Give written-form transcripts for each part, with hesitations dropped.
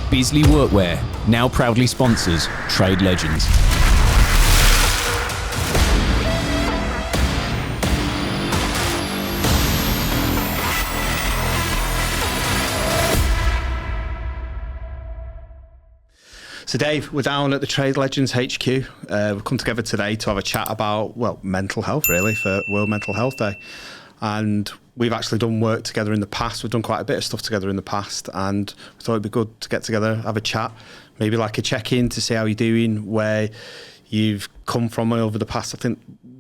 Beazley Workwear now proudly sponsors Trade Legends. So Dave, we're down at the Trade Legends HQ. We've come together today to have a chat about, well, mental health really, for World Mental Health Day. And we've actually done work together in the past. We've done quite a bit of stuff together in the past, and we thought it'd be good to get together, have a chat, maybe like a check-in to see how you're doing, where you've come from over the past. I think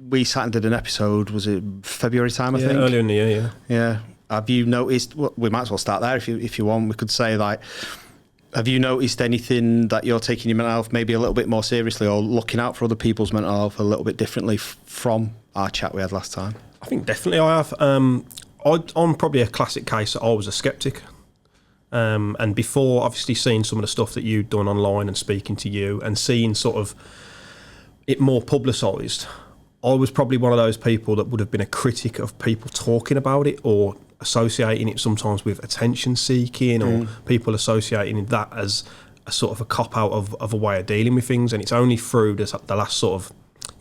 we sat and did an episode, was it February time, I think? Earlier in the year, yeah. Yeah. Have you noticed, well, we might as well start there if you want. We could say, like, have you noticed anything that you're taking your mental health maybe a little bit more seriously, or looking out for other people's mental health a little bit differently from our chat we had last time? I think definitely I have. I'm probably a classic case that I was a sceptic. And before obviously seeing some of the stuff that you'd done online and speaking to you and seeing sort of it more publicised, I was probably one of those people that would have been a critic of people talking about it or associating it sometimes with attention seeking or people associating that as a sort of a cop-out of a way of dealing with things. And it's only through the last sort of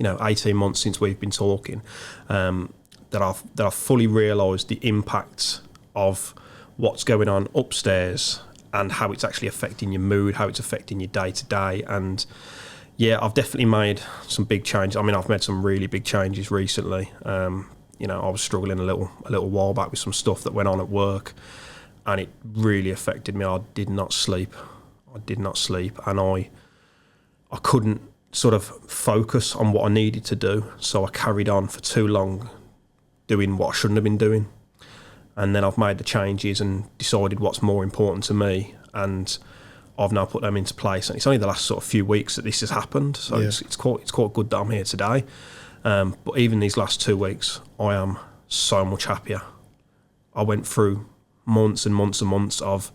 18 months since we've been talking that I've fully realised the impact of what's going on upstairs and how it's actually affecting your mood, how it's affecting your day to day. And yeah, I've definitely made some big changes. I mean, I've made some really big changes recently. I was struggling a little while back with some stuff that went on at work, and it really affected me. I did not sleep, and I couldn't sort of focus on what I needed to do, so I carried on for too long doing what I shouldn't have been doing. And then I've made the changes and decided what's more important to me, and I've now put them into place. And it's only the last sort of few weeks that this has happened, so yeah. it's quite good that I'm here today. But even these last 2 weeks, I am so much happier. I went through months and months and months of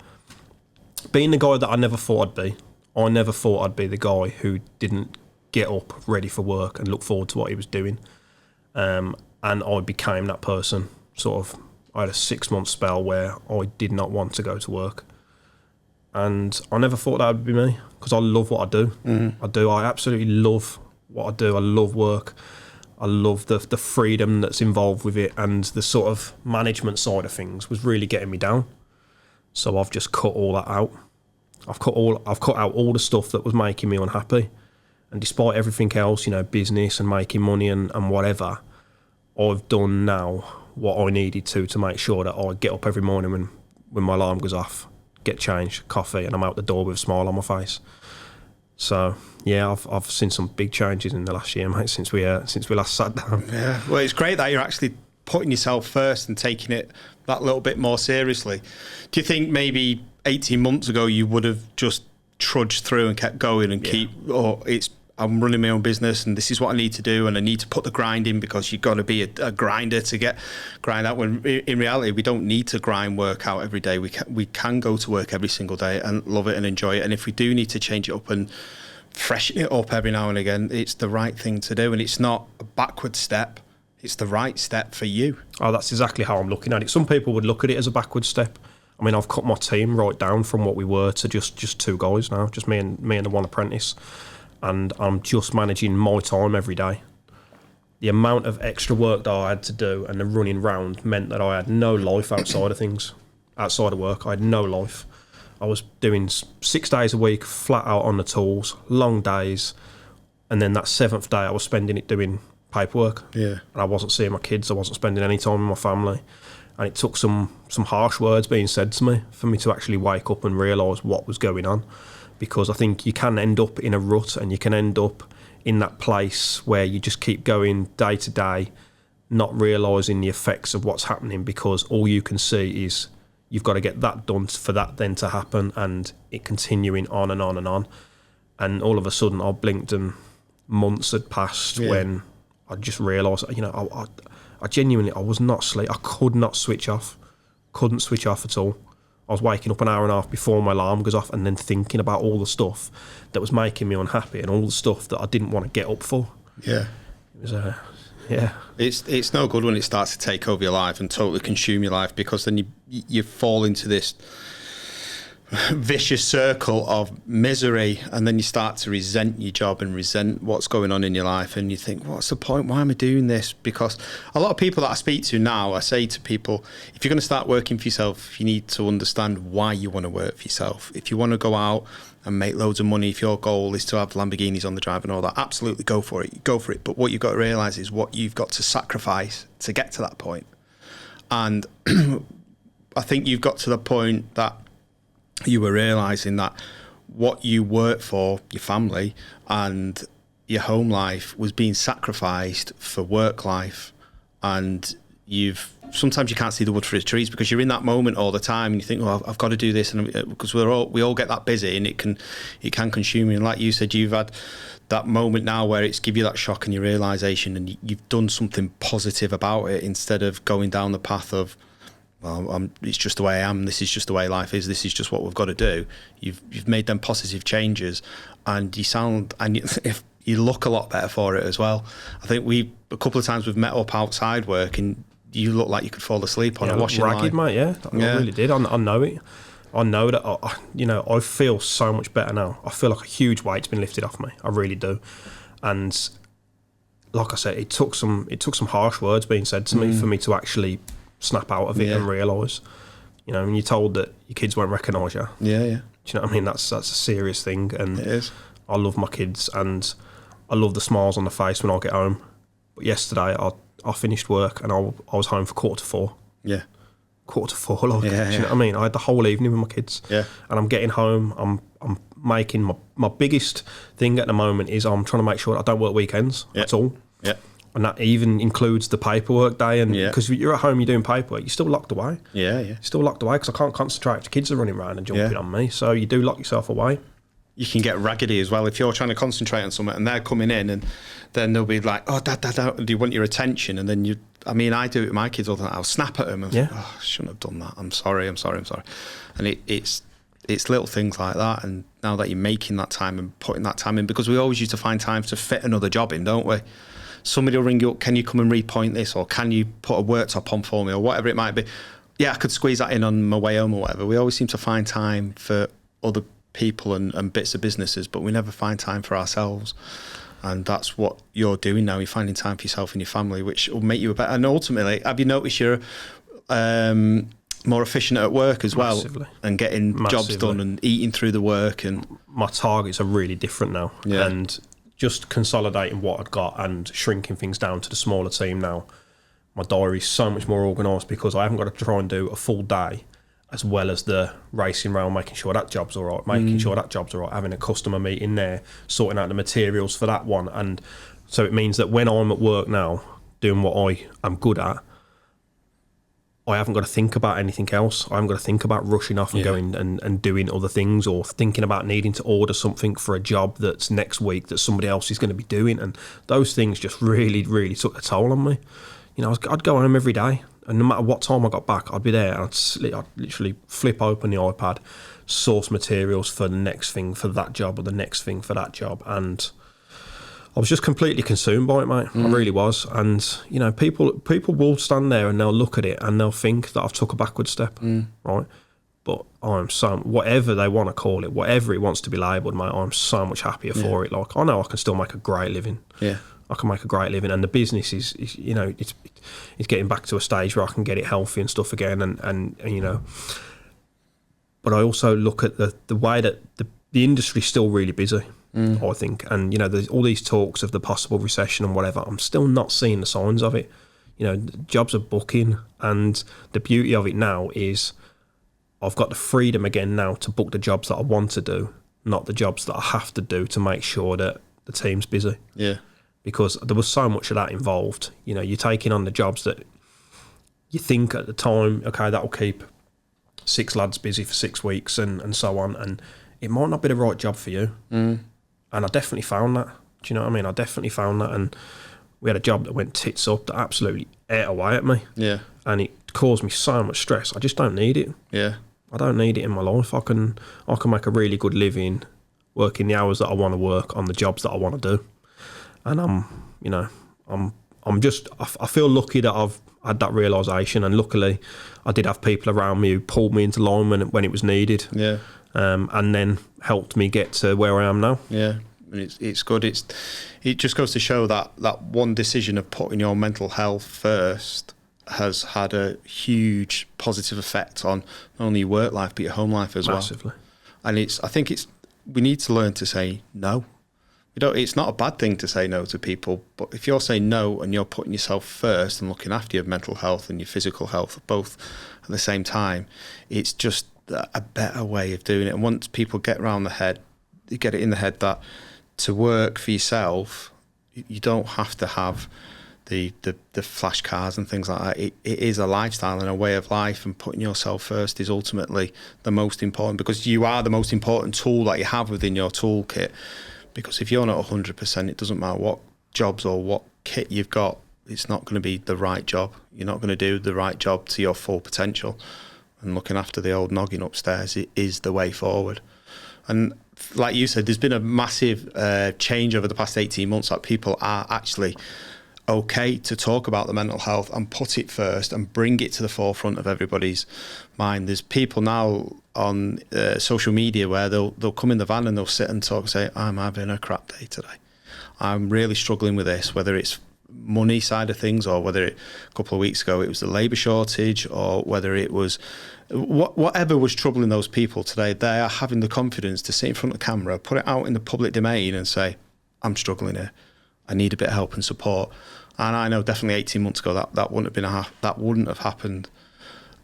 being the guy that I never thought I'd be. I never thought I'd be the guy who didn't get up ready for work and look forward to what he was doing. And I became that person. Sort of, I had a 6-month spell where I did not want to go to work. And I never thought that would be me, because I love what I do. Mm-hmm. I absolutely love what I do. I love work. I love the freedom that's involved with it, and the sort of management side of things was really getting me down. So I've just cut all that out. I've cut out all the stuff that was making me unhappy. And despite everything else, business and making money and whatever, I've done now what I needed to make sure that I get up every morning when my alarm goes off, get changed, coffee, and I'm out the door with a smile on my face. So yeah, I've seen some big changes in the last year, mate, since we last sat down. Yeah, well, it's great that you're actually putting yourself first and taking it that little bit more seriously. Do you think maybe 18 months ago you would have just trudged through and kept going and I'm running my own business and this is what I need to do and I need to put the grind in because you've got to be a grinder to grind out, when in reality we don't need to work out every day. We can go to work every single day and love it and enjoy it, and if we do need to change it up and freshen it up every now and again, it's the right thing to do, and it's not a backward step, it's the right step for you. Oh, that's exactly how I'm looking at it. Some people would look at it as a backward step. I mean, I've cut my team right down from what we were to just 2 guys now, just me and the one apprentice. And I'm just managing my time every day. The amount of extra work that I had to do and the running round meant that I had no life outside of things. Outside of work, I had no life. I was doing 6 days a week, flat out on the tools, long days. And then that 7th day, I was spending it doing paperwork. Yeah. And I wasn't seeing my kids. I wasn't spending any time with my family. And it took some harsh words being said to me for me to actually wake up and realise what was going on. Because I think you can end up in a rut and you can end up in that place where you just keep going day to day, not realising the effects of what's happening, because all you can see is you've got to get that done for that then to happen, and it continuing on and on and on. And all of a sudden I blinked and months had passed when I just realised, I genuinely, I was not asleep. I could not switch off. Couldn't switch off at all. I was waking up an hour and a half before my alarm goes off and then thinking about all the stuff that was making me unhappy and all the stuff that I didn't want to get up for. Yeah. It was, It's no good when it starts to take over your life and totally consume your life, because then you fall into this, vicious circle of misery, and then you start to resent your job and resent what's going on in your life, and you think, what's the point? Why am I doing this? Because a lot of people that I speak to now, I say to people, if you're going to start working for yourself, you need to understand why you want to work for yourself. If you want to go out and make loads of money, if your goal is to have Lamborghinis on the drive and all that, absolutely go for it. But what you've got to realise is what you've got to sacrifice to get to that point. And I think you've got to the point that you were realising that what you work for, your family and your home life, was being sacrificed for work life. And sometimes you can't see the wood for the trees because you're in that moment all the time, and you think, well, I've got to do this, and because we all get that busy, and it can consume you. And like you said, you've had that moment now where it's give you that shock and your realisation, and you've done something positive about it instead of going down the path of, well, it's just the way I am. This is just the way life is. This is just what we've got to do. You've made them positive changes, and if you look a lot better for it as well. I think a couple of times we've met up outside work, and you look like you could fall asleep on a washing line. Ragged, mate. Yeah, I really did. I know it. I know that. I feel so much better now. I feel like a huge weight's been lifted off me. I really do. And like I said, it took some harsh words being said to me for me to actually snap out of it and realise, when you're told that your kids won't recognise you. Yeah. Do you know what I mean? That's a serious thing, and it is. I love my kids, and I love the smiles on the face when I get home. But yesterday, I finished work and I was home for 3:45. Yeah. 4:45. Like, do you know what I mean? I had the whole evening with my kids. Yeah. And I'm getting home. I'm making my biggest thing at the moment is I'm trying to make sure that I don't work weekends at all. Yeah. And that even includes the paperwork day. And because you're at home, you're doing paperwork, you're still locked away. Yeah. You're still locked away because I can't concentrate. The kids are running around and jumping on me. So you do lock yourself away. You can get raggedy as well if you're trying to concentrate on something and they're coming in, and then they'll be like, oh, dad, do you want your attention? And then I do it with my kids all the time. I'll snap at them and think, I shouldn't have done that. I'm sorry. And it's little things like that. And now that you're making that time and putting that time in, because we always used to find time to fit another job in, don't we? Somebody will ring you up, can you come and repoint this, or can you put a worktop on for me, or whatever it might be. Yeah, I could squeeze that in on my way home or whatever. We always seem to find time for other people and bits of businesses, but we never find time for ourselves. And that's what you're doing now. You're finding time for yourself and your family, which will make you a better. And ultimately, have you noticed you're more efficient at work as well? Massively. And getting jobs done and eating through the work? And my targets are really different now. Yeah. And just consolidating what I'd got and shrinking things down to the smaller team now. My diary's so much more organised because I haven't got to try and do a full day as well as the racing around, making sure that job's all right, having a customer meeting there, sorting out the materials for that one. And so it means that when I'm at work now, doing what I am good at, I haven't got to think about anything else. I haven't got to think about rushing off and going and doing other things, or thinking about needing to order something for a job that's next week that somebody else is going to be doing. And those things just really, really took a toll on me. I'd go home every day, and no matter what time I got back, I'd be there, and I'd literally flip open the iPad, source materials for the next thing for that job or the next thing for that job. And I was just completely consumed by it, mate. I really was. And, people will stand there and they'll look at it and they'll think that I've took a backward step, right? But whatever they want to call it, whatever it wants to be labelled, mate, I'm so much happier for it. Like, I know I can still make a great living. Yeah. I can make a great living, and the business is it's getting back to a stage where I can get it healthy and stuff again, and but I also look at the way that the industry's still really busy, I think, and there's all these talks of the possible recession and whatever. I'm still not seeing the signs of it. Jobs are booking, and the beauty of it now is I've got the freedom again now to book the jobs that I want to do, not the jobs that I have to do to make sure that the team's busy. Yeah. Because there was so much of that involved. You're taking on the jobs that you think at the time, okay, that'll keep 6 lads busy for 6 weeks and so on, and it might not be the right job for you. And I definitely found that. Do you know what I mean? I definitely found that, and we had a job that went tits up that absolutely ate away at me. Yeah. And it caused me so much stress. I just don't need it. Yeah. I don't need it in my life. I can make a really good living working the hours that I want to work on the jobs that I want to do. And I feel lucky that I've had that realisation, and luckily I did have people around me who pulled me into line when it was needed. Yeah. and then helped me get to where I am now. Yeah, and it's good. It just goes to show that one decision of putting your mental health first has had a huge positive effect on not only your work life but your home life as Massively. well. And I think we need to learn to say no. It's not a bad thing to say no to people, but if you're saying no and you're putting yourself first and looking after your mental health and your physical health both at the same time, it's just a better way of doing it. And once people get it in the head that to work for yourself, you don't have to have the flash cars and things like that. It is a lifestyle and a way of life, and putting yourself first is ultimately the most important, because you are the most important tool that you have within your toolkit. Because if you're not 100%, it doesn't matter what jobs or what kit you've got, it's not going to be the right job. You're not going to do the right job to your full potential. And looking after the old noggin upstairs, it is the way forward. And like you said, there's been a massive change over the past 18 months that people are actually okay to talk about the mental health and put it first and bring it to the forefront of everybody's mind. There's people now on social media where they'll come in the van and they'll sit and talk and say, I'm having a crap day today. I'm really struggling with this, whether it's money side of things, or whether a couple of weeks ago it was the labour shortage, or whether it was whatever was troubling those people today. They are having the confidence to sit in front of the camera, put it out in the public domain and say, I'm struggling here. I need a bit of help and support. And I know definitely 18 months ago that wouldn't have happened.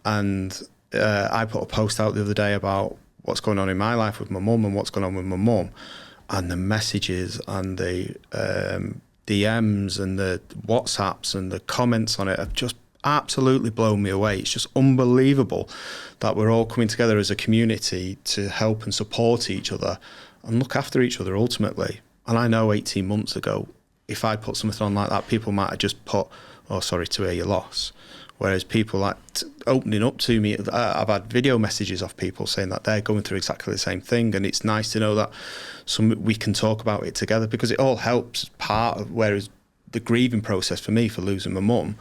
And I put a post out the other day about what's going on in my life with my mum and what's going on with my mum, and the messages and the DMs and the WhatsApps and the comments on it have just absolutely blown me away. It's just unbelievable that we're all coming together as a community to help and support each other and look after each other ultimately. And I know 18 months ago, if I put something on like that, people might have just put, oh, sorry to hear your loss. Whereas people like opening up to me, I've had video messages of people saying that they're going through exactly the same thing. And it's nice to know that we can talk about it together, because it all helps part of, whereas the grieving process for me for losing my mum,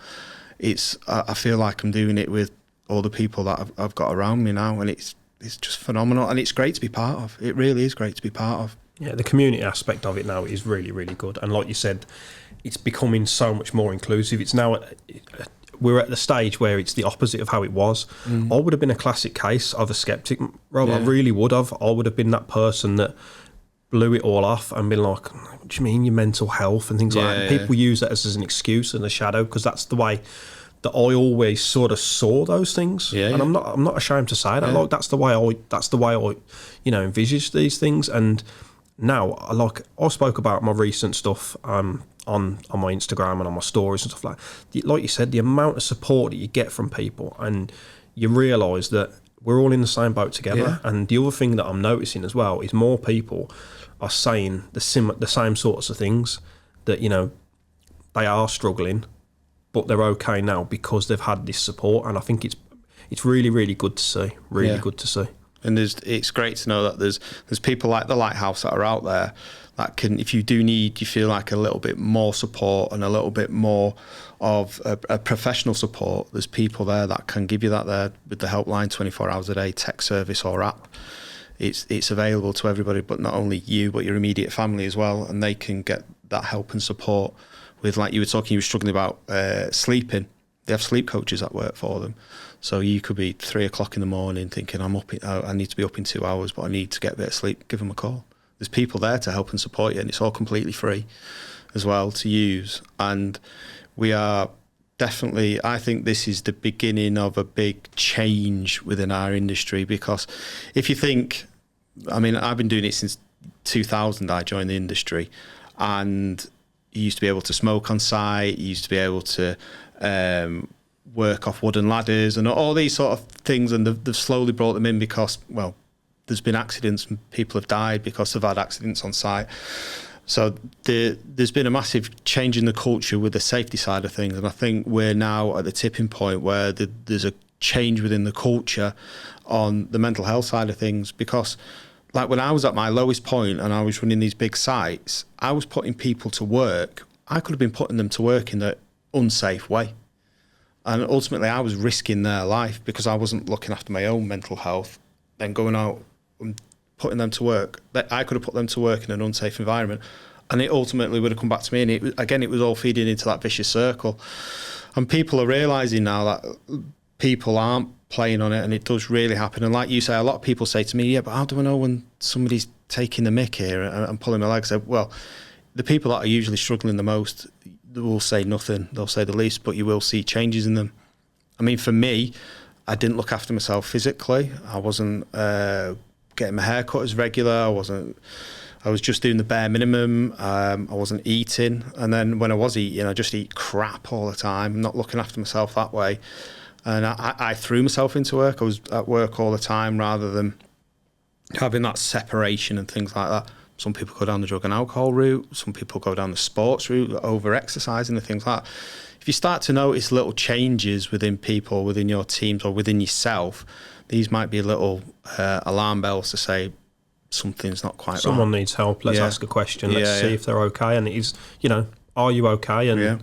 I feel like I'm doing it with all the people that I've got around me now. And it's just phenomenal. And it's great to be part of. It really is great to be part of. Yeah, the community aspect of it now is really, really good. And like you said, it's becoming so much more inclusive. It's now, we're at the stage where it's the opposite of how it was. I would have been a classic case of a skeptic, Rob. I really would have. I would have been that person that blew it all off and been like, what do you mean, your mental health and things like that? And people use that as an excuse and a shadow, because that's the way that I always sort of saw those things. And I'm not ashamed to say that. Like, that's the way I envisage these things. And now, I spoke about my recent stuff on my Instagram and on my stories and stuff like that. Like you said, the amount of support that you get from people, and you realise that we're all in the same boat together. And the other thing that I'm noticing as well is more people are saying the same sorts of things, that, you know, they are struggling, but they're okay now because they've had this support. And I think it's really, really good to see. Good to see. And it's great to know that there's people like the Lighthouse that are out there that can, if you feel like a little bit more support and a little bit more of a professional support, there's people there that can give you that there with the helpline 24 hours a day, text service or app. It's available to everybody, but not only you, but your immediate family as well, and they can get that help and support with, like you were struggling about sleeping. They have sleep coaches that work for them. So you could be 3 o'clock in the morning thinking, I need to be up in 2 hours, but I need to get a bit of sleep. Give them a call. There's people there to help and support you, and it's all completely free as well to use. And we are definitely, I think this is the beginning of a big change within our industry, because if you think, I mean, I've been doing it since 2000. I joined the industry, and you used to be able to smoke on site. You used to be able to work off wooden ladders and all these sort of things, and they've slowly brought them in because, well, there's been accidents and people have died because they've had accidents on site. So there's been a massive change in the culture with the safety side of things, and I think we're now at the tipping point where there's a change within the culture on the mental health side of things. Because like when I was at my lowest point and I was running these big sites, I was putting people to work. I could have been putting them to work in the unsafe way. And ultimately I was risking their life because I wasn't looking after my own mental health, then going out putting them to work, that I could have put them to work in an unsafe environment, and it ultimately would have come back to me. And it was all feeding into that vicious circle. And people are realising now that people aren't playing on it, and it does really happen. And like you say, a lot of people say to me, yeah, but how do I know when somebody's taking the mick here and pulling my legs? Well, the people that are usually struggling the most will say nothing. They'll say the least, but you will see changes in them. I mean, for me, I didn't look after myself physically. I wasn't getting my hair cut as regular. I was just doing the bare minimum. I wasn't eating. And then when I was eating, I just eat crap all the time, not looking after myself that way. And I threw myself into work. I was at work all the time rather than having that separation and things like that. Some people go down the drug and alcohol route. Some people go down the sports route, over-exercising and things like that. If you start to notice little changes within people, within your teams or within yourself, these might be little alarm bells to say something's not quite right. Someone needs help. Let's ask a question. Let's see if they're okay. And it is, are you okay? And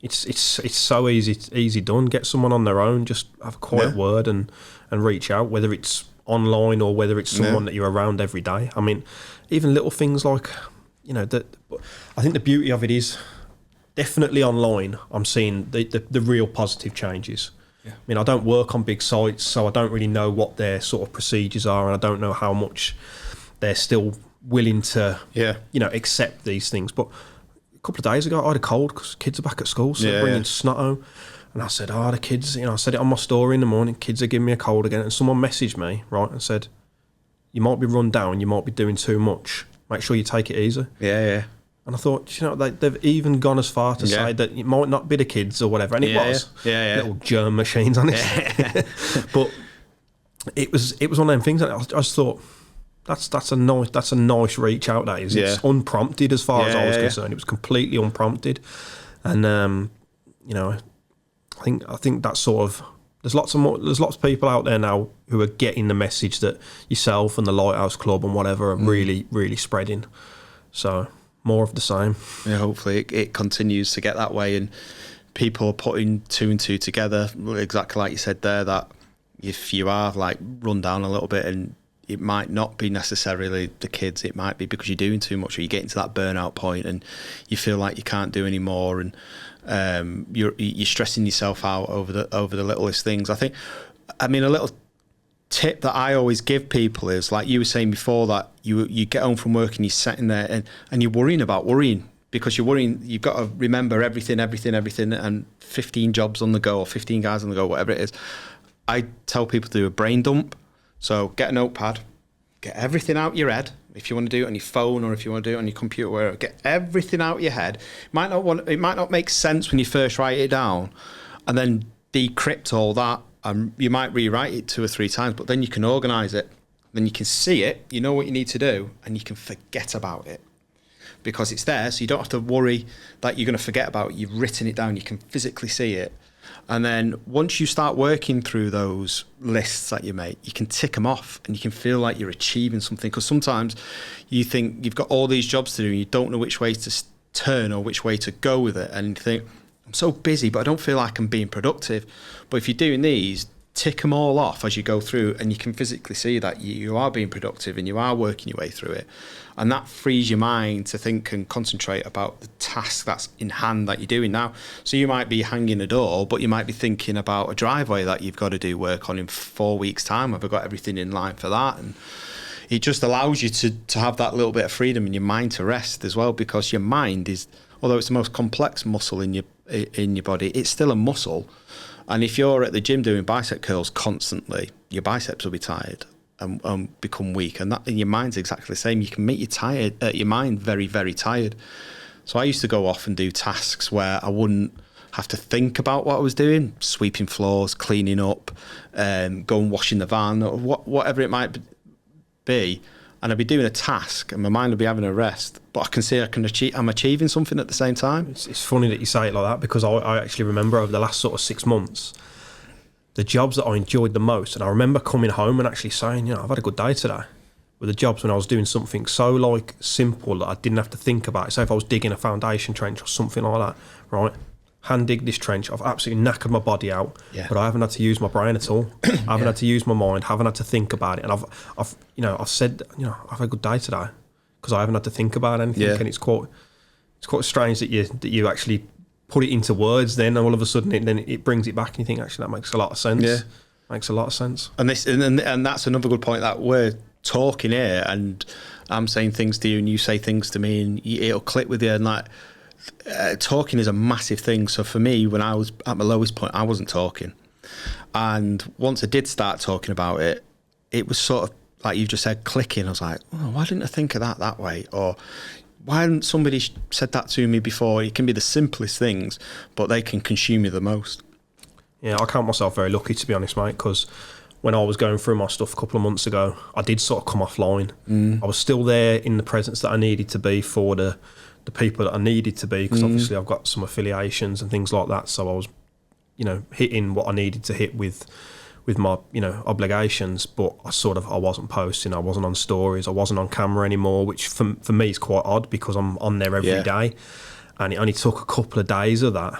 it's so easy done. Get someone on their own. Just have a quiet word and reach out, whether it's online or whether it's someone that you're around every day. I mean, even little things like, that. I think the beauty of it is definitely online. I'm seeing the real positive changes. Yeah. I mean, I don't work on big sites, so I don't really know what their sort of procedures are, and I don't know how much they're still willing to, accept these things. But a couple of days ago, I had a cold because kids are back at school, so they're bringing snot home. And I said, the kids, I said it on my story in the morning, kids are giving me a cold again. And someone messaged me, right, and said, you might be run down, you might be doing too much. Make sure you take it easy. Yeah. And I thought, they've even gone as far to say that it might not be the kids or whatever. And it was. Little germ machines on it. But it was one of them things that I just thought, that's a nice reach out, that is. It's unprompted as far as I was concerned. It was completely unprompted. And I think that's sort of, there's lots of people out there now who are getting the message that yourself and the Lighthouse Club and whatever are really, really spreading. So more of the same. Yeah, hopefully it continues to get that way, and people are putting two and two together, exactly like you said there, that if you are like run down a little bit, and it might not be necessarily the kids, it might be because you're doing too much, or you're getting to that burnout point and you feel like you can't do any more, and you're stressing yourself out over the littlest things. I mean, a little tip that I always give people is, like you were saying before, that you get home from work and you're sitting there and you're worrying about worrying, because you're worrying, you've got to remember everything, and 15 jobs on the go, or 15 guys on the go, whatever it is. I tell people to do a brain dump. So get a notepad, get everything out your head. If you want to do it on your phone, or if you want to do it on your computer, wherever, get everything out your head. It might not make sense when you first write it down, and then decrypt all that. You might rewrite it 2 or 3 times, but then you can organise it. Then you can see it, you know what you need to do, and you can forget about it. Because it's there, so you don't have to worry that you're going to forget about it. You've written it down, you can physically see it. And then once you start working through those lists that you make, you can tick them off, and you can feel like you're achieving something. Because sometimes you think you've got all these jobs to do and you don't know which way to turn or which way to go with it. And you think, I'm so busy, but I don't feel like I'm being productive. But if you're doing these, tick them all off as you go through, and you can physically see that you are being productive and you are working your way through it. And that frees your mind to think and concentrate about the task that's in hand that you're doing now. So you might be hanging a door, but you might be thinking about a driveway that you've got to do work on in 4 weeks' time. Have I got everything in line for that? And it just allows you to have that little bit of freedom in your mind to rest as well, because your mind is, although it's the most complex muscle in your body, it's still a muscle. And if you're at the gym doing bicep curls constantly, your biceps will be tired and become weak. And that in your mind's exactly the same. You can make your mind very, very tired. So I used to go off and do tasks where I wouldn't have to think about what I was doing, sweeping floors, cleaning up, going washing the van, or whatever it might be. And I'd be doing a task and my mind would be having a rest, but I can see I'm achieving something at the same time. It's funny that you say it like that, because I actually remember over the last sort of 6 months, the jobs that I enjoyed the most, and I remember coming home and actually saying, I've had a good day today, were the jobs when I was doing something so like simple that I didn't have to think about it. So if I was digging a foundation trench or something like that, right, hand dig this trench. I've absolutely knackered my body out, Yeah. but I haven't had to use my brain at all. I haven't had to use my mind. Haven't had to think about it. And I've said, I've had a good day today because I haven't had to think about anything. Yeah. And it's quite strange that you actually put it into words. Then all of a sudden, it brings it back, and you think, actually, that makes a lot of sense. Yeah. Makes a lot of sense. And that's another good point, that we're talking here, and I'm saying things to you, and you say things to me, and it'll click with you. And like, talking is a massive thing. So for me, when I was at my lowest point, I wasn't talking, and once I did start talking about it, it was sort of like you just said, clicking. I was like, oh, why didn't I think of that way? Or why hadn't somebody said that to me before? It can be the simplest things, but they can consume you the most. Yeah, I count myself very lucky, to be honest, mate, because when I was going through my stuff a couple of months ago, I did sort of come offline. I was still there in the presence that I needed to be for the people that I needed to be, because obviously I've got some affiliations and things like that, so I was, hitting what I needed to hit with my, obligations, but I wasn't posting, I wasn't on stories, I wasn't on camera anymore, which for me is quite odd because I'm on there every day, and it only took a couple of days of that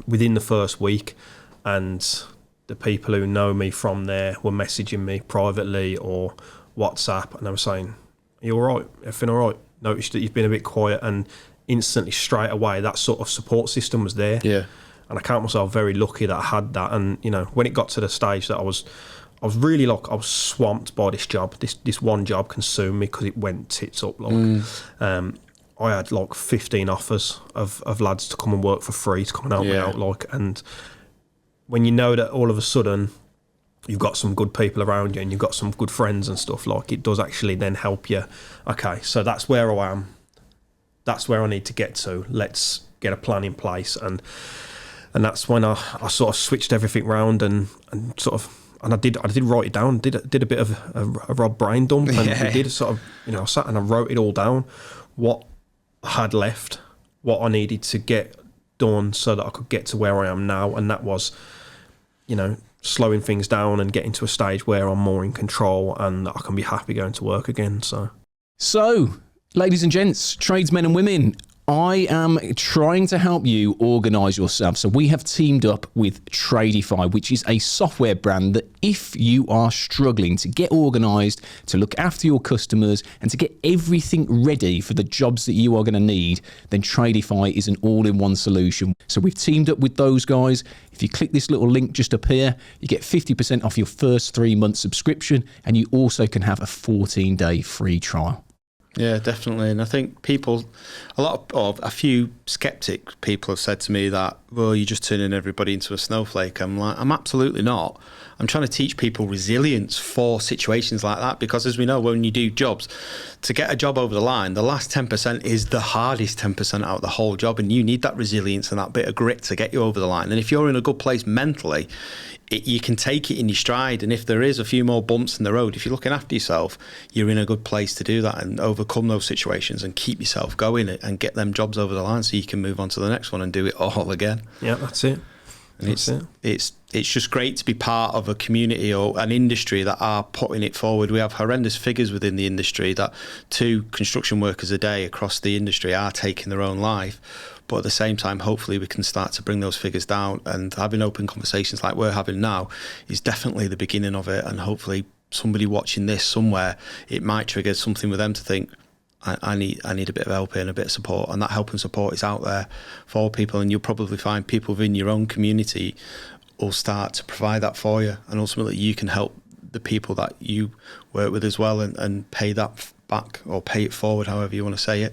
within the first week, and the people who know me from there were messaging me privately or WhatsApp, and they were saying, "Are you all right? Everything all right? Noticed that you've been a bit quiet," and instantly, straight away, that sort of support system was there. Yeah. And I count myself very lucky that I had that. And when it got to the stage that I was really I was swamped by this job. This one job consumed me because it went tits up. I had 15 offers of lads to come and work for free, to come and help me out. And when you know that all of a sudden you've got some good people around you and you've got some good friends and stuff, it does actually then help you. Okay, so that's where I am. That's where I need to get to. Let's get a plan in place. And that's when I sort of switched everything round and I did write it down. Did a bit of a Rob brain dump, and we did sort of I sat and I wrote it all down, what I had left, what I needed to get done so that I could get to where I am now, and that was slowing things down and getting to a stage where I'm more in control and that I can be happy going to work again. So, ladies and gents, tradesmen and women, I am trying to help you organise yourself. So we have teamed up with Tradify, which is a software brand that if you are struggling to get organised, to look after your customers and to get everything ready for the jobs that you are going to need, then Tradify is an all-in-one solution. So we've teamed up with those guys. If you click this little link just up here, you get 50% off your first 3-month subscription, and you also can have a 14-day free trial. Yeah, definitely. And I think a few skeptic people have said to me that, well, you're just turning everybody into a snowflake. I'm like, I'm absolutely not. I'm trying to teach people resilience for situations like that, because as we know, when you do jobs, to get a job over the line, the last 10% is the hardest 10% out of the whole job, and you need that resilience and that bit of grit to get you over the line. And if you're in a good place mentally, you can take it in your stride, and if there is a few more bumps in the road, if you're looking after yourself, you're in a good place to do that and overcome those situations and keep yourself going and get them jobs over the line so you can move on to the next one and do it all again. Yeah, that's it. And it's just great to be part of a community or an industry that are putting it forward. We have horrendous figures within the industry that 2 construction workers a day across the industry are taking their own life. But at the same time, hopefully we can start to bring those figures down, and having open conversations like we're having now is definitely the beginning of it. And hopefully somebody watching this somewhere, it might trigger something with them to think, I need a bit of help here and a bit of support, and that help and support is out there for people, and you'll probably find people within your own community will start to provide that for you, and ultimately you can help the people that you work with as well and pay that back or pay it forward, however you want to say it.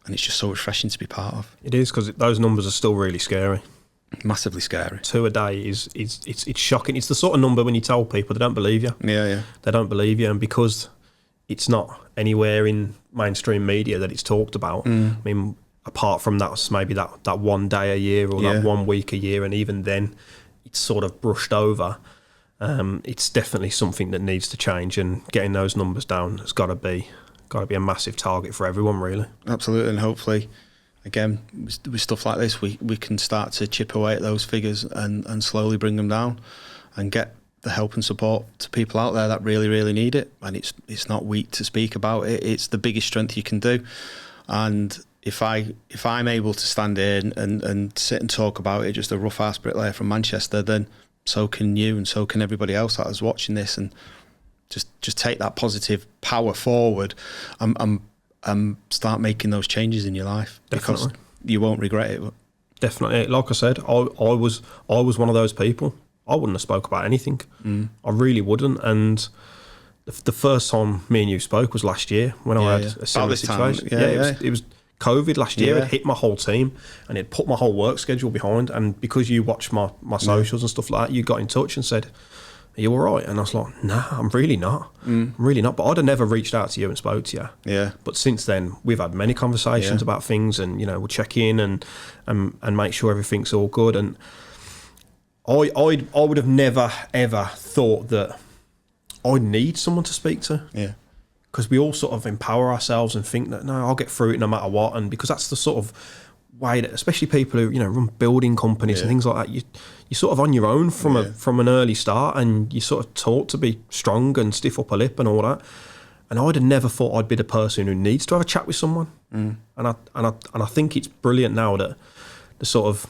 And it's just so refreshing to be part of. It is, because those numbers are still really scary. Massively scary. 2 a day it's shocking. It's the sort of number when you tell people, they don't believe you. Yeah. They don't believe you, and because it's not anywhere in mainstream media that it's talked about. I mean, apart from that, maybe that 1 day a year or that 1 week a year, and even then, it's sort of brushed over. It's definitely something that needs to change, and getting those numbers down has got to be a massive target for everyone, really. Absolutely, and hopefully, again, with stuff like this, we can start to chip away at those figures and slowly bring them down and get the help and support to people out there that really, really need it. And it's not weak to speak about it. It's the biggest strength you can do. And if I'm able to stand here and sit and talk about it, just a rough ass bricklayer from Manchester, then so can you, and so can everybody else that is watching this, and just take that positive power forward and start making those changes in your life. Definitely. Because you won't regret it. Definitely. Like I said, I was one of those people. I wouldn't have spoke about anything. I really wouldn't. And the first time me and you spoke was last year when I had a similar situation. It was COVID last year. It hit my whole team and it put my whole work schedule behind. And because you watched my socials and stuff like that, you got in touch and said, "Are you all right?" And I was like, "Nah, I'm really not. I'm really not." But I'd have never reached out to you and spoke to you. Yeah. But since then, we've had many conversations about things, and we'll check in and make sure everything's all good. And I would have never ever thought that I need someone to speak to. Yeah. Because we all sort of empower ourselves and think that, no, I'll get through it no matter what. And because that's the sort of way that, especially people who run building companies and things like that, you're sort of on your own from an early start, and you sort of taught to be strong and stiff upper lip and all that. And I'd have never thought I'd be the person who needs to have a chat with someone. And I think it's brilliant now that the sort of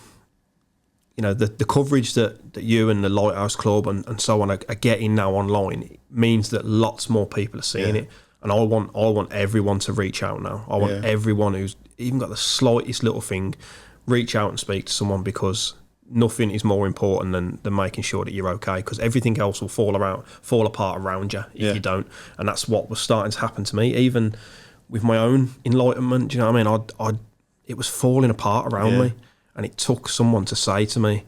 the coverage that you and the Lighthouse Club and so on are getting now online means that lots more people are seeing it. And I want everyone to reach out now. I want everyone who's even got the slightest little thing, reach out and speak to someone, because nothing is more important than making sure that you're okay, because everything else will fall apart around you if you don't. And that's what was starting to happen to me, even with my own enlightenment. Do you know what I mean? It was falling apart around me, and it took someone to say to me,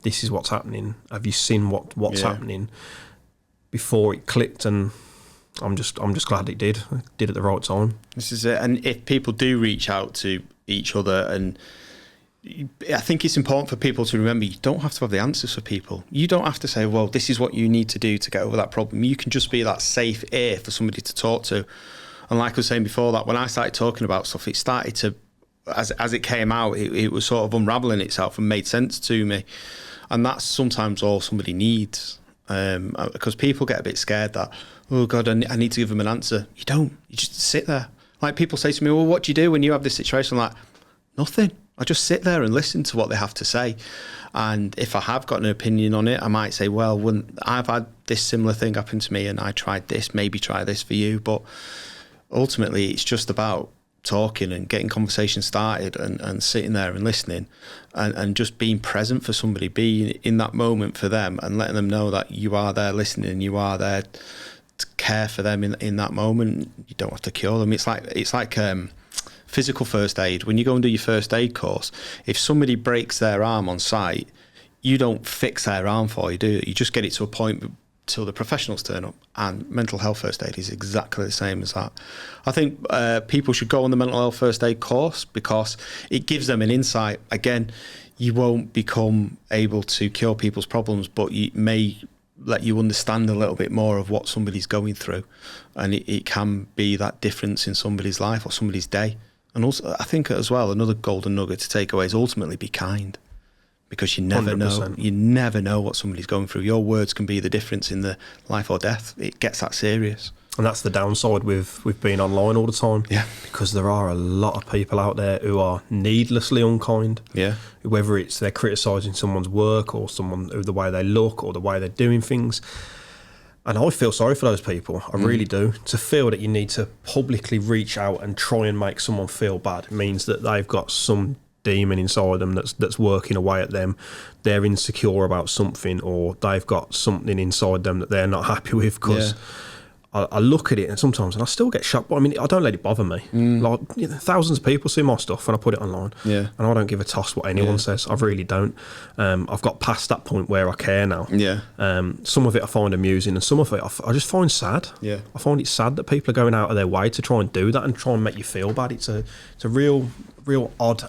this is what's happening. Have you seen what's happening? Before it clicked, and I'm just glad it did at the right time. This is it. And if people do reach out to each other, and I think it's important for people to remember, you don't have to have the answers for people. You don't have to say, well, this is what you need to do to get over that problem. You can just be that safe ear for somebody to talk to. And like I was saying before, that when I started talking about stuff, it started to, as it came out, it was sort of unraveling itself and made sense to me. And that's sometimes all somebody needs. Because people get a bit scared that, oh God, I need to give them an answer. You don't. You just sit there. Like, people say to me, well, what do you do when you have this situation? I'm like, nothing. I just sit there and listen to what they have to say. And if I have got an opinion on it, I might say, well, when I've had this similar thing happen to me and I tried this, maybe try this for you. But ultimately, it's just about talking and getting conversation started and sitting there and listening and just being present for somebody, being in that moment for them and letting them know that you are there listening and you are there to care for them in that moment. You don't have to cure them. It's like physical first aid. When you go and do your first aid course, if somebody breaks their arm on site, you don't fix their arm for you, do you? You just get it to a point till the professionals turn up. And mental health first aid is exactly the same as that. I think people should go on the mental health first aid course because it gives them an insight. Again, you won't become able to cure people's problems, but it may let you understand a little bit more of what somebody's going through. And it can be that difference in somebody's life or somebody's day. And also, I think as well, another golden nugget to take away is ultimately be kind. Because you never 100%. You never know what somebody's going through. Your words can be the difference in the life or death. It gets that serious. And that's the downside with being online all the time. Yeah. Because there are a lot of people out there who are needlessly unkind. Yeah. Whether it's they're criticising someone's work or the way they look or the way they're doing things. And I feel sorry for those people. I really do. To feel that you need to publicly reach out and try and make someone feel bad means that they've got some demon inside them that's working away at them. They're insecure about something, or they've got something inside them that they're not happy with. Because I look at it and sometimes, and I still get shocked, but I mean, I don't let it bother me. Like, thousands of people see my stuff and I put it online, and I don't give a toss what anyone says. I really don't. I've got past that point where I care now. Some of it I find amusing, and some of it I just find sad. I find it sad that people are going out of their way to try and do that and try and make you feel bad. It's a real odd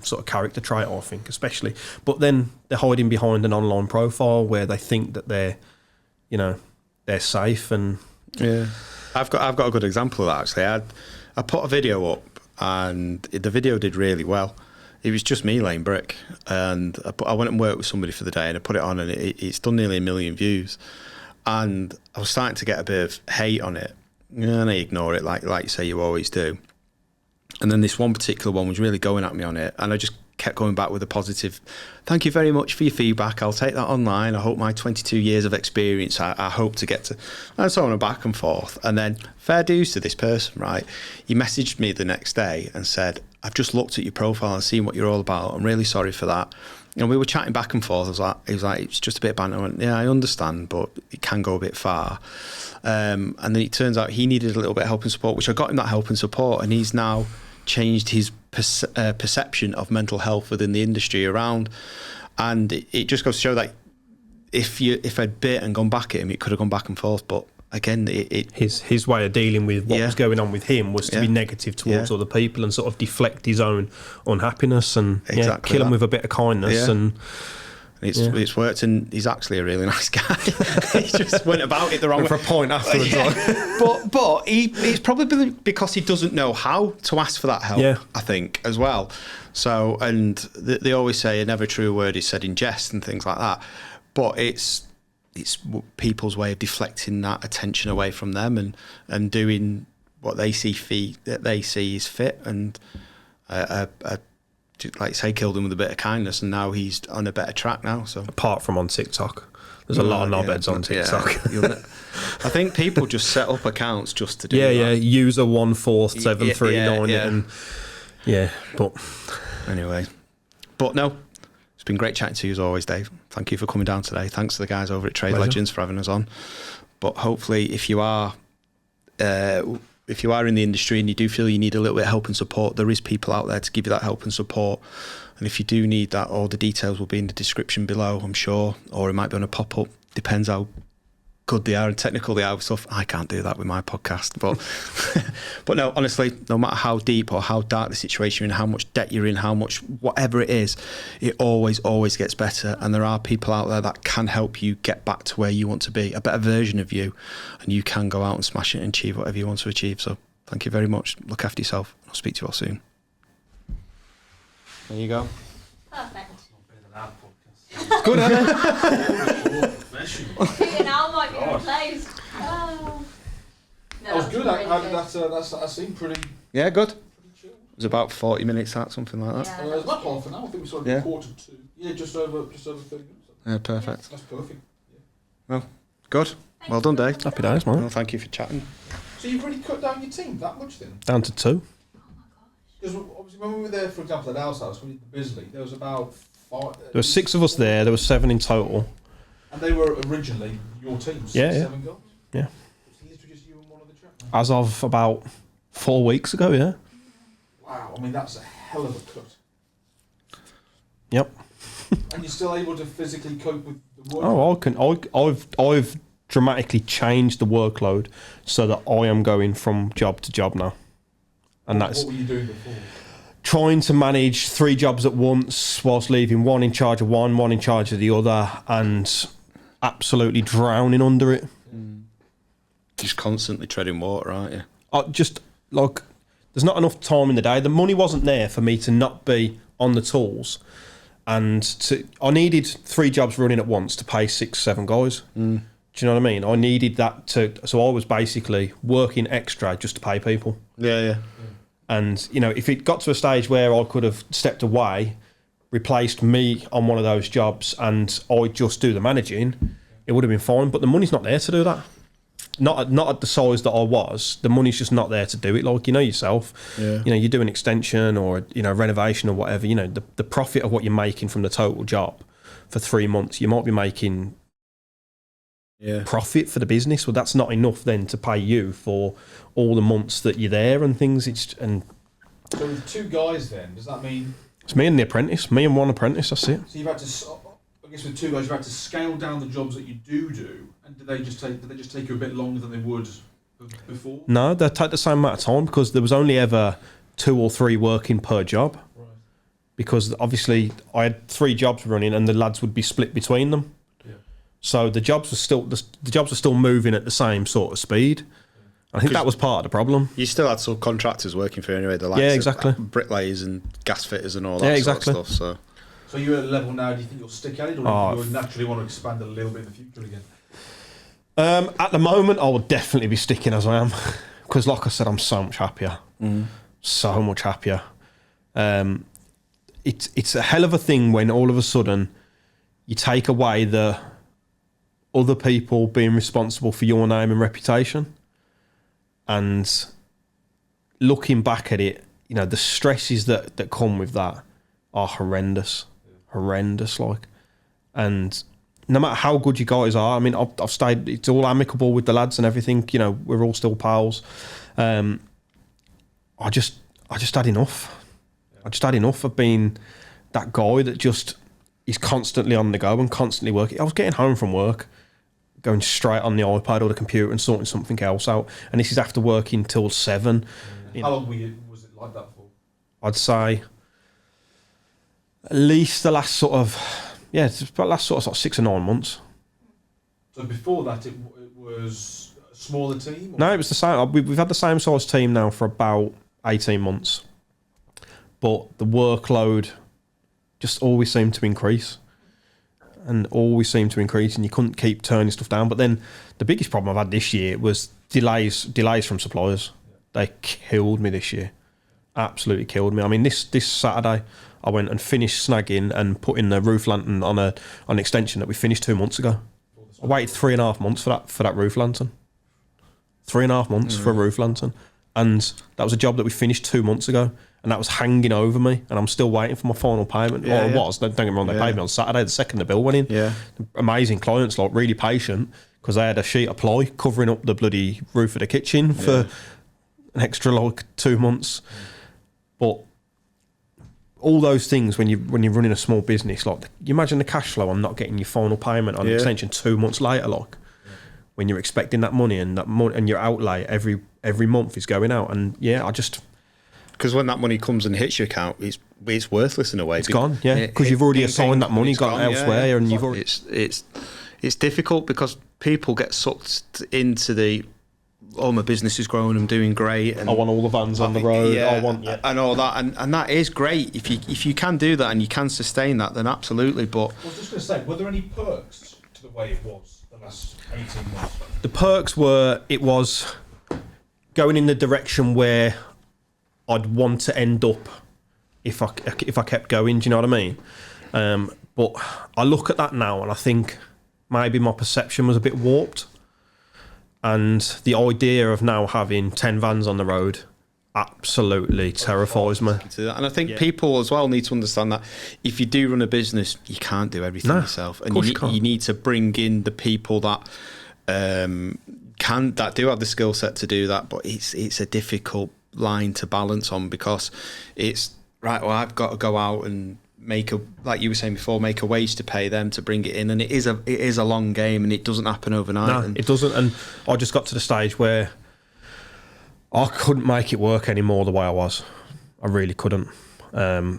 sort of character trait, I think, especially. But then they're hiding behind an online profile where they think that they're safe. And I've got a good example of that, actually. I put a video up and the video did really well. It was just me laying brick, and I went and worked with somebody for the day and I put it on, and it's done nearly 1 million views. And I was starting to get a bit of hate on it, and I ignore it like you say you always do. And then this one particular one was really going at me on it, and I just kept going back with a positive, thank you very much for your feedback, I'll take that online, I hope my 22 years of experience, I hope to get to, and so on, back and forth. And then fair dues to this person, right, he messaged me the next day and said, I've just looked at your profile and seen what you're all about, I'm really sorry for that. And we were chatting back and forth. He was like, it's just a bit of banter. I went, yeah, I understand, but it can go a bit far. And then it turns out he needed a little bit of help and support, which I got him that help and support, and he's now changed his perception of mental health within the industry around. And it just goes to show that if I'd bit and gone back at him, it could have gone back and forth. But again, his way of dealing with what was going on with him was to be negative towards other people and sort of deflect his own unhappiness and kill him with a bit of kindness. And it's worked, and he's actually a really nice guy. He just went about it the wrong way. For a point afterwards. But it's probably because he doesn't know how to ask for that help, I think, as well. So, and they always say a never true word is said in jest and things like that. But it's people's way of deflecting that attention away from them and doing what they see is fit, and like you say, killed him with a bit of kindness, and now he's on a better track now. So apart from on TikTok, there's a lot of knobheads on TikTok. I think people just set up accounts just to do that. User 14739 but anyway, but no, it's been great chatting to you as always, Dave. Thank you for coming down today. Thanks to the guys over at Trade Legends for having us on. But hopefully, if you are in the industry and you do feel you need a little bit of help and support, there is people out there to give you that help and support. And if you do need that, all the details will be in the description below, I'm sure, or it might be on a pop-up. Depends how good they are and technical they are with stuff. I can't do that with my podcast, but no, honestly, no matter how deep or how dark the situation you're in, how much debt you're in, how much whatever it is, it always gets better. And there are people out there that can help you get back to where you want to be, a better version of you, and you can go out and smash it and achieve whatever you want to achieve. So thank you very much. Look after yourself. I'll speak to you all soon. There you go. Perfect. It's good, isn't it? Now might be replaced. Oh. No, that was good. That seemed pretty. Yeah, good. It was about 40 minutes out, something like that. It was about half an hour. I think we started quarter to. Yeah, just over 30 minutes. Yeah, perfect. That's perfect. Yeah. Well, good. Well done, Dave. Happy days, man. Well, thank you for chatting. So you've really cut down your team that much then? Down to 2. Because obviously when we were there, for example, at our house, when we did the Bisley, there was about 5. There were 6 of us there. There were 7 in total. And they were originally your team, 7 guys? Yeah. It's literally just you and one other chap? As of about 4 weeks ago, yeah. Wow, I mean, that's a hell of a cut. Yep. And you're still able to physically cope with the work? Oh, I've dramatically changed the workload so that I am going from job to job now. And what were you doing before? Trying to manage 3 jobs at once whilst leaving one in charge of one in charge of the other, and absolutely drowning under it. Just constantly treading water, aren't you? Just like, there's not enough time in the day. The money wasn't there for me to not be on the tools, and I needed 3 jobs running at once to pay 6, 7 guys. Do you know what I mean? I needed that so I was basically working extra just to pay people. Yeah. And, you know, if it got to a stage where I could have stepped away, replaced me on one of those jobs, and I just do the managing, it would have been fine. But the money's not there to do that. Not at the size that I was. The money's just not there to do it. Like, you know yourself. Yeah. You know, you do an extension or, you know, renovation or whatever, you know, the profit of what you're making from the total job for 3 months, you might be making profit for the business. Well, that's not enough then to pay you for all the months that you're there and things. So with 2 guys then, does that mean... It's me and the apprentice. Me and one apprentice, that's it. So you've had to... I guess with 2 guys, you've had to scale down the jobs that you do, and did they just take you a bit longer than they would before? No, they take the same amount of time, because there was only ever 2 or 3 working per job. Right. Because obviously I had 3 jobs running and the lads would be split between them. So the jobs were still moving at the same sort of speed. I think that was part of the problem. You still had subcontractors working for you anyway, the likes exactly. of bricklayers and gas fitters and all that sort of stuff. So you're at a level now, do you think you'll stick at it, or do you naturally want to expand a little bit in the future again? At the moment, I would definitely be sticking as I am. Because like I said, I'm so much happier. so much happier. It's a hell of a thing when all of a sudden you take away the other people being responsible for your name and reputation, and looking back at it, you know, the stresses that come with that are horrendous, like. And no matter how good you guys are, I mean, I've stayed, it's all amicable with the lads and everything, you know, we're all still pals. I just had enough. I just had enough of being that guy that just is constantly on the go and constantly working. I was getting home from work, going straight on the iPad or the computer and sorting something else out. And this is after working till 7. How long was it like that for? I'd say at least the last sort of, it's about last sort of 6 or 9 months. So before that, it was a smaller team? Or? No, it was the same. We've had the same size team now for about 18 months. But the workload just always seemed to increase. And you couldn't keep turning stuff down. But then the biggest problem I've had this year was delays from suppliers. They killed me this year. Absolutely killed me. I mean, this Saturday, I went and finished snagging and putting the roof lantern on an extension that we finished 2 months ago. I waited 3.5 months for that roof lantern. 3.5 months for a roof lantern. And that was a job that we finished 2 months ago. And that was hanging over me, and I'm still waiting for my final payment. Well, it was. Don't get me wrong, they paid me on Saturday, the second the bill went in. Yeah. Amazing clients, like really patient, because they had a sheet of ply covering up the bloody roof of the kitchen for an extra like 2 months. But all those things, when you're running a small business, like you imagine the cash flow on not getting your final payment on extension 2 months later, like when you're expecting that money and your outlay every month is going out, and I just. Because when that money comes and hits your account, it's worthless in a way. It's gone, because you've already assigned that money, got it elsewhere, and you've already. It's difficult because people get sucked into the, my business is growing, I'm doing great, and I want all the vans on the road. And all that, and that is great if you can do that and you can sustain that, then absolutely. But I was just going to say, were there any perks to the way it was the last 18 months? The perks were it was going in the direction where I'd want to end up if I kept going. Do you know what I mean? But I look at that now and I think maybe my perception was a bit warped, and the idea of now having 10 vans on the road absolutely terrifies me. And I think people as well need to understand that if you do run a business, you can't do everything yourself, and you need to bring in the people that do have the skill set to do that. But it's a difficult line to balance on, because it's right, well, I've got to go out and make like you were saying before, make a wage to pay them to bring it in, and it is a long game, and it doesn't happen overnight. No, it doesn't. And I just got to the stage where I couldn't make it work anymore the way I was. I really couldn't. I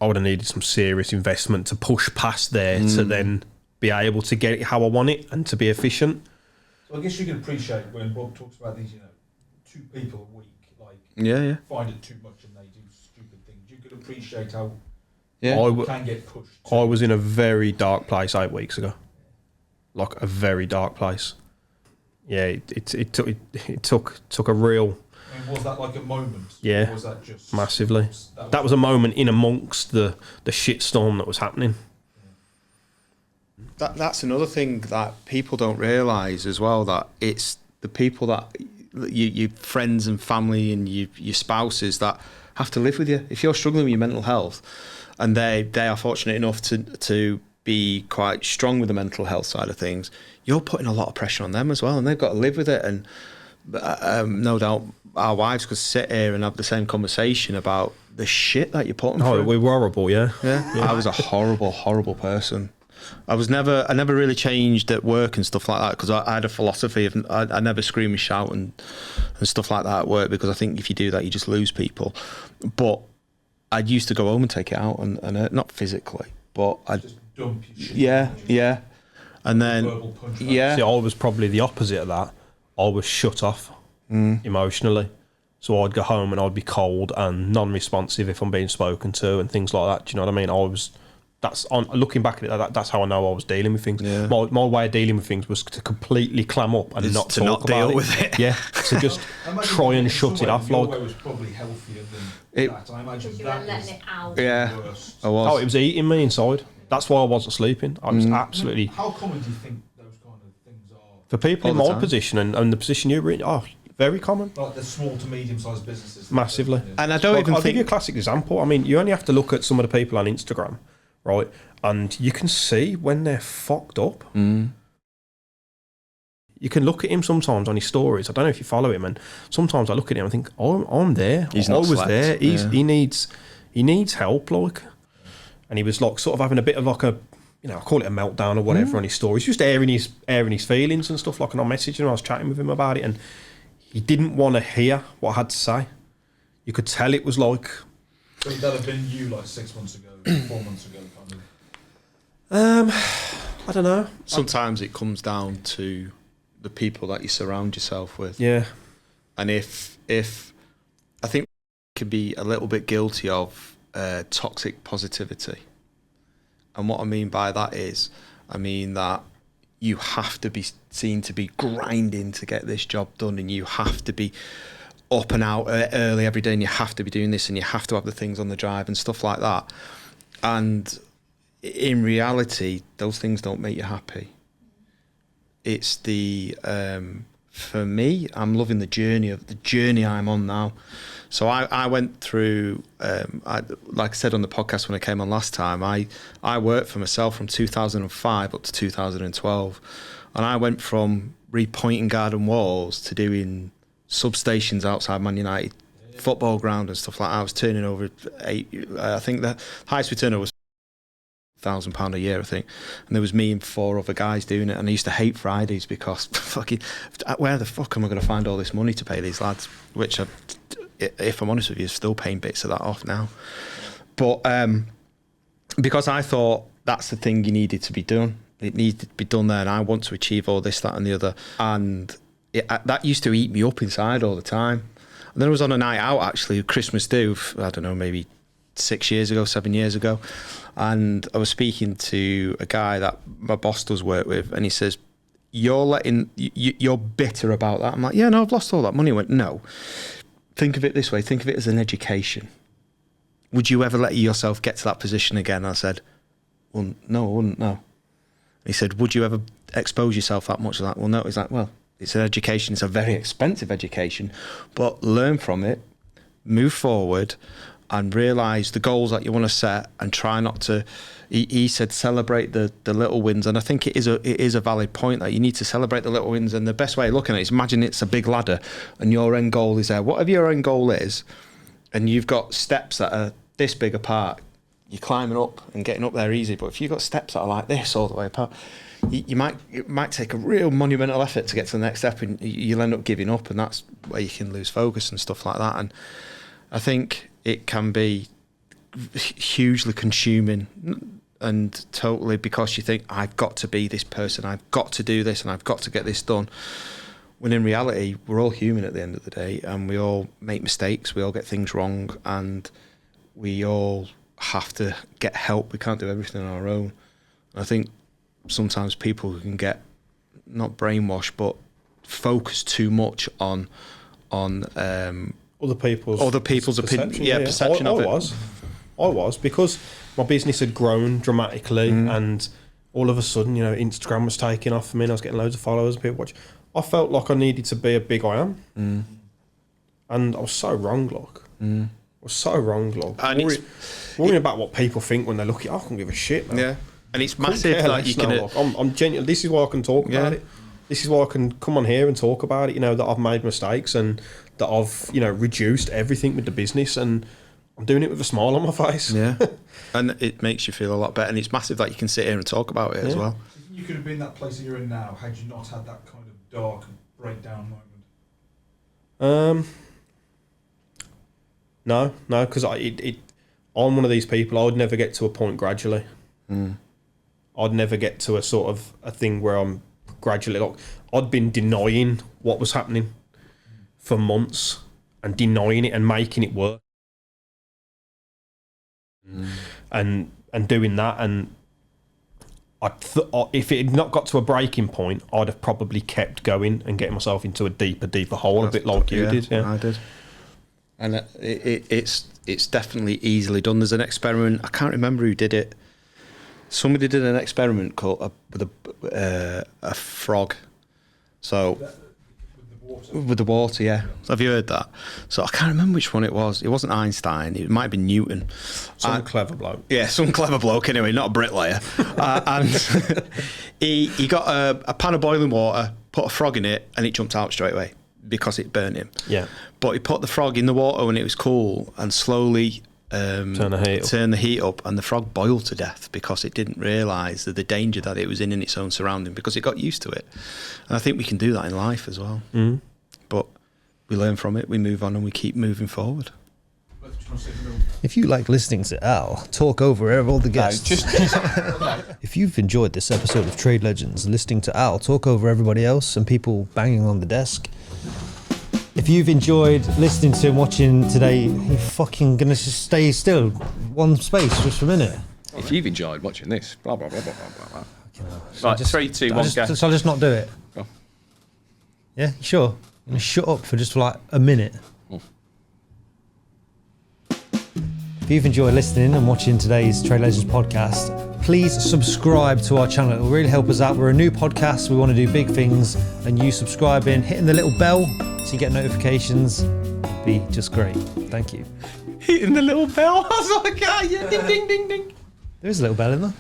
would have needed some serious investment to push past there to then be able to get it how I want it and to be efficient. So I guess you can appreciate when Bob talks about these, 2 people a week, find it too much and they do stupid things. You can appreciate how you can get pushed. I was in a very dark place 8 weeks ago, like a very dark place. Yeah, it took a real. I mean, was that like a moment? Yeah, or was that just massively? That was a moment in amongst the shitstorm that was happening. That's another thing that people don't realise as well, that it's the people that your friends and family and your spouses that have to live with you. If you're struggling with your mental health, and they are fortunate enough to be quite strong with the mental health side of things, you're putting a lot of pressure on them as well, and they've got to live with it. And no doubt our wives could sit here and have the same conversation about the shit that you're putting through. We were horrible, yeah. I was a horrible person. I never really changed at work and stuff like that, because I had a philosophy of I never scream and shout and stuff like that at work, because I think if you do that you just lose people. But I used to go home and take it out and not physically, but I just dump your shit. Yeah. And then See, I was probably the opposite of that. I was shut off emotionally. So I'd go home and I'd be cold and non-responsive if I'm being spoken to and things like that. Do you know what I mean? I was that's on looking back at it. That's how I know I was dealing with things. Yeah. My way of dealing with things was to completely clam up and not to talk not about deal it. with it. Yeah, to just try and shut it off. Your Like, way was probably healthier than that. I imagine Because you were that letting is it out. Yeah, the worst. I was. oh, it was eating me inside. That's why I wasn't sleeping. I was absolutely. How common do you think those kind of things are? For people All in the my time. position and the position you were in, very common. Like the small to medium-sized businesses. Massively. And I don't Like, even I'll give you a think. classic example. I mean, you only have to look at some of the people on Instagram, right? And you can see when they're fucked up. You can look at him sometimes on his stories. I don't know if you follow him, and sometimes I look at him and think, "Oh, I'm there. He's I not was slept. there. Yeah. He needs help, like." And he was like sort of having a bit of like a, I call it a meltdown or whatever on his stories, just airing his feelings and stuff. Like, and I messaged him, I was chatting with him about it, and he didn't want to hear what I had to say. You could tell it was like. So that have been you like 6 months ago, 4 months ago, kind of. I don't know. Sometimes it comes down to the people that you surround yourself with. Yeah. And if I think could be a little bit guilty of toxic positivity. And what I mean by that is, I mean that you have to be seen to be grinding to get this job done, and you have to be up and out early every day, and you have to be doing this, and you have to have the things on the drive and stuff like that. And in reality, those things don't make you happy. It's the for me, I'm loving the journey I'm on now. So I went through, like I said on the podcast when I came on last time, I worked for myself from 2005 up to 2012, and I went from repointing garden walls to doing substations outside Man United football ground and stuff like that. I was turning over I think the highest we turned over was £1,000 a year, I think, and there was me and 4 other guys doing it. And I used to hate Fridays because fucking, where the fuck am I going to find all this money to pay these lads? Which, if I'm honest with you, still paying bits of that off now. But because I thought that's the thing you needed to be done, it needed to be done there, and I want to achieve all this, that, and the other, and that used to eat me up inside all the time. And then I was on a night out actually, Christmas do, I don't know, maybe 7 years ago. And I was speaking to a guy that my boss does work with, and he says, you're bitter about that. I'm like, yeah, no, I've lost all that money. He went, no, think of it this way. Think of it as an education. Would you ever let yourself get to that position again? I said, well, no, I wouldn't, no. He said, would you ever expose yourself that much? Like, well, no. He's like, well, it's an education. It's a very expensive education, but learn from it, move forward, and realise the goals that you want to set, and try not to. He said celebrate the little wins, and I think it is a valid point that you need to celebrate the little wins. And the best way of looking at it is, imagine it's a big ladder, and your end goal is there. Whatever your end goal is, and you've got steps that are this big apart, you're climbing up and getting up there easy. But if you've got steps that are like this all the way apart, it might take a real monumental effort to get to the next step, and you'll end up giving up, and that's where you can lose focus and stuff like that. And I think it can be hugely consuming, and totally because you think, I've got to be this person, I've got to do this, and I've got to get this done. When in reality, we're all human at the end of the day, and we all make mistakes, we all get things wrong, and we all have to get help. We can't do everything on our own. I think sometimes people can get, not brainwashed, but focus too much on other people's opinion, perception of it. I was because my business had grown dramatically, and all of a sudden, Instagram was taking off for me, and I was getting loads of followers, people watch. I felt like I needed to be a big I am, and I was so wrong. I was so wrong. And worrying about what people think when they look at it, I can't give a shit. Man. Yeah, and it's massive. Like you can. I'm genuine. This is why I can talk about it. This is why I can come on here and talk about it. That I've made mistakes, and that I've reduced everything with the business, and I'm doing it with a smile on my face. Yeah, and it makes you feel a lot better, and it's massive that you can sit here and talk about it as well. You could have been that place that you're in now had you not had that kind of dark breakdown moment. No, because I'm one of these people. I would never get to a point gradually. I'd never get to a sort of a thing where I'm gradually I'd been denying what was happening for months, and denying it and making it work. And and doing that, and if it had not got to a breaking point, I'd have probably kept going and getting myself into a deeper hole, a bit like you did. Yeah, I did. And it's definitely easily done. There's an experiment. I can't remember who did it. Somebody did an experiment called with a frog. So with the water, yeah. Have you heard that? So I can't remember which one it was. It wasn't Einstein. It might have been Newton. Some clever bloke. Yeah, some clever bloke anyway, not a bricklayer. And he got a pan of boiling water, put a frog in it, and it jumped out straight away because it burnt him. Yeah. But he put the frog in the water when it was cool and slowly turn the heat up, and the frog boiled to death because it didn't realise the danger that it was in its own surrounding, because it got used to it. And I think we can do that in life as well. Mm. But we learn from it, we move on, and we keep moving forward. If you like listening to Al talk over all the guests, if you've enjoyed this episode of Trade Legends, listening to Al talk over everybody else and people banging on the desk, if you've enjoyed listening to and watching today, you're fucking gonna just stay still, one space, just for a minute. If you've enjoyed watching this, blah blah blah blah blah blah. Right, just, 3, 2, 1, go. So I'll just not do it. Go. Yeah, you sure? I'm gonna shut up for just like a minute. If you've enjoyed listening and watching today's Trade Legends podcast, please subscribe to our channel. It will really help us out. We're a new podcast. We want to do big things, and you subscribing, hitting the little bell so you get notifications, would be just great. Thank you. Hitting the little bell. I was like, yeah, ding, ding, ding, ding. There is a little bell in there.